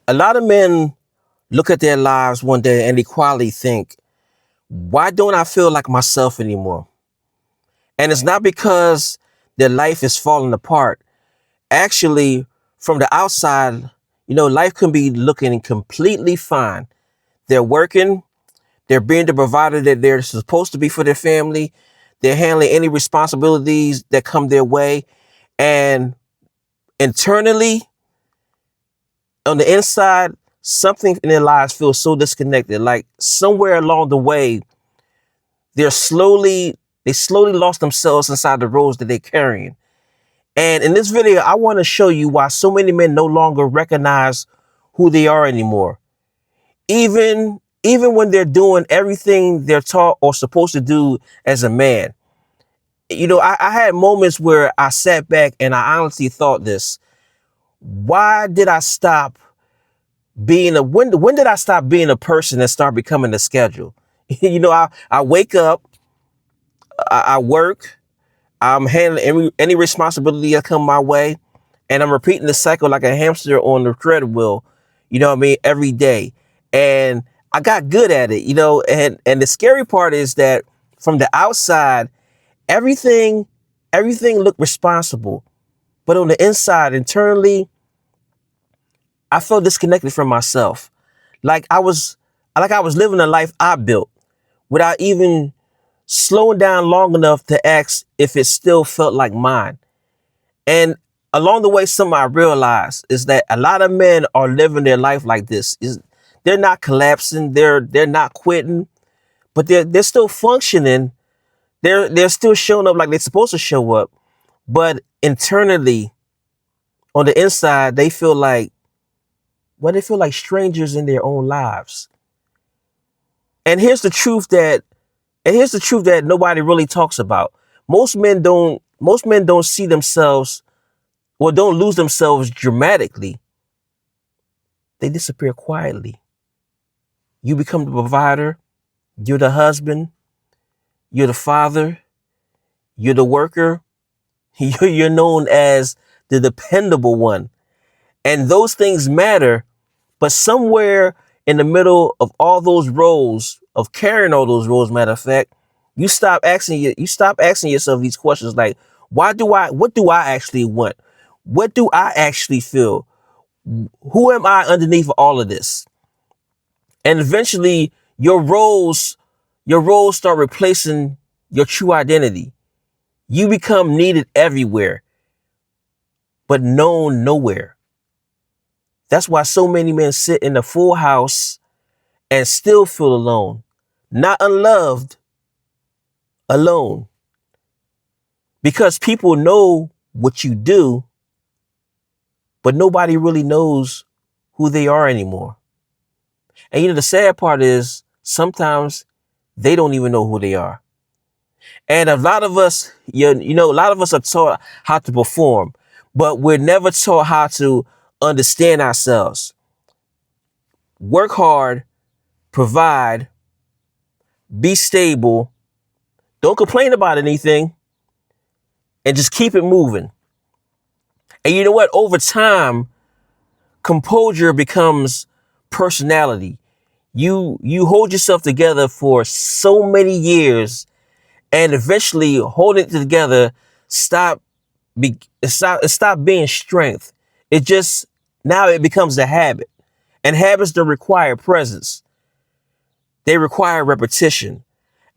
A lot of men look at their lives one day and they quietly think, why don't I feel like myself anymore? And it's not because their life is falling apart. Actually, from the outside, life can be looking completely fine. They're working, they're being the provider that they're supposed to be for their family. They're handling any responsibilities that come their way. And internally, on the inside, something in their lives feels so disconnected. Like somewhere along the way, they slowly lost themselves inside the roles that they're carrying. And in this video, I want to show you why so many men no longer recognize who they are anymore. Even when they're doing everything they're taught or supposed to do as a man. I had moments where I sat back and I honestly thought this. Why did I stop when did I stop being a person and start becoming a schedule? I wake up, I work, I'm handling any responsibility that come my way, and I'm repeating the cycle like a hamster on the treadmill, every day. And I got good at it, and the scary part is that from the outside, everything looked responsible. But on the inside, internally, I felt disconnected from myself. Like I was living a life I built without even slowing down long enough to ask if it still felt like mine. And along the way, something I realized is that a lot of men are living their life like this. They're not collapsing, they're not quitting, but they're still functioning. They're still showing up like they're supposed to show up. But internally, on the inside, they feel like strangers in their own lives. And here's the truth that nobody really talks about. Most men don't see themselves or don't lose themselves dramatically. They disappear quietly. You become the provider, you're the husband, you're the father, you're the worker, you're known as the dependable one. And those things matter, but somewhere in the middle of all those roles, of carrying all those roles, matter of fact, you stop asking yourself these questions like, what do I actually want? What do I actually feel? Who am I underneath all of this? And eventually your roles start replacing your true identity. You become needed everywhere, but known nowhere. That's why so many men sit in a full house and still feel alone. Not unloved, alone. Because people know what you do, but nobody really knows who they are anymore. And the sad part is sometimes they don't even know who they are. And a lot of us, a lot of us are taught how to perform, but we're never taught how to understand ourselves. Work hard, provide, be stable, don't complain about anything, and just keep it moving. And you know what? Over time, composure becomes personality. You hold yourself together for so many years, and eventually holding it together stop being strength. Now it becomes a habit. And habits don't require presence. They require repetition.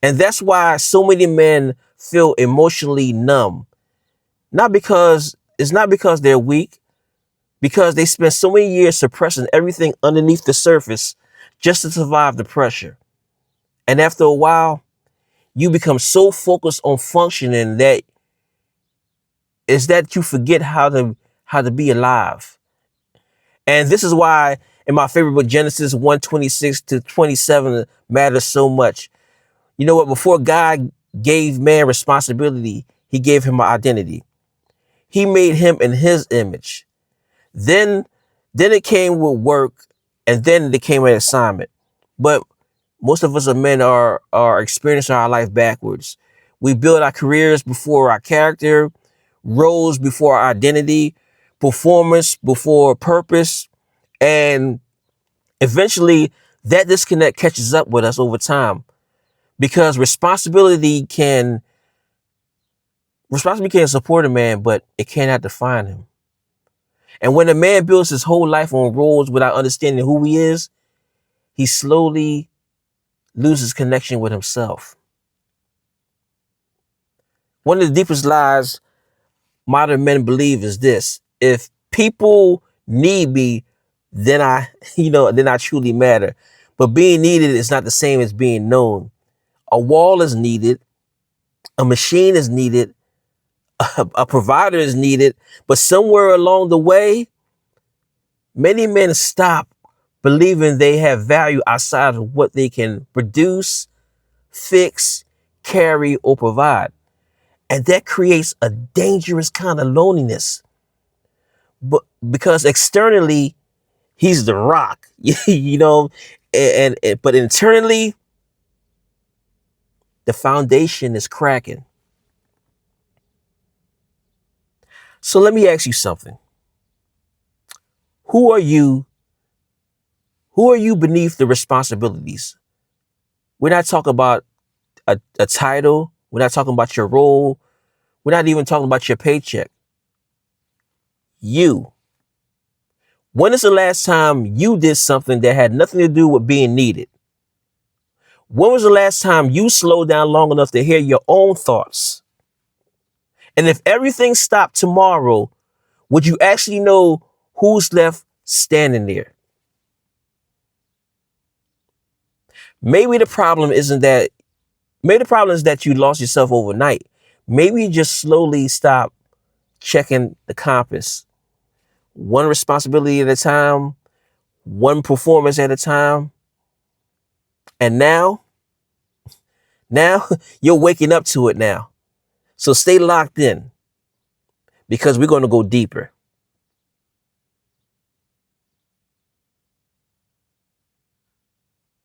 And that's why so many men feel emotionally numb. It's not because they're weak, because they spent so many years suppressing everything underneath the surface just to survive the pressure. And after a while, you become so focused on functioning that you forget how to be alive. And this is why in my favorite book, Genesis 1:26-27 matters so much. You know what? Before God gave man responsibility, he gave him an identity. He made him in his image. Then it came with work, and then it came an assignment. But most of us as men are experiencing our life backwards. We build our careers before our character, roles before our identity, performance before purpose, And eventually that disconnect catches up with us over time, because responsibility can support a man, but it cannot define him. And when a man builds his whole life on roles without understanding who he is, he slowly loses connection with himself. One of the deepest lies modern men believe is this: if people need me, then I, then I truly matter. But being needed is not the same as being known. A wall is needed, a machine is needed, a provider is needed, but somewhere along the way, many men stop believing they have value outside of what they can produce, fix, carry, or provide. And that creates a dangerous kind of loneliness. But because externally, he's the rock, but internally, the foundation is cracking. So let me ask you something. Who are you? Who are you beneath the responsibilities? We're not talking about a title. We're not talking about your role. We're not even talking about your paycheck. You. When is the last time you did something that had nothing to do with being needed? When was the last time you slowed down long enough to hear your own thoughts? And if everything stopped tomorrow, would you actually know who's left standing there? Maybe the problem isn't that, maybe the problem is that you lost yourself overnight. Maybe you just slowly stop checking the compass, one responsibility at a time, one performance at a time. And now you're waking up to it now. So stay locked in, because we're going to go deeper.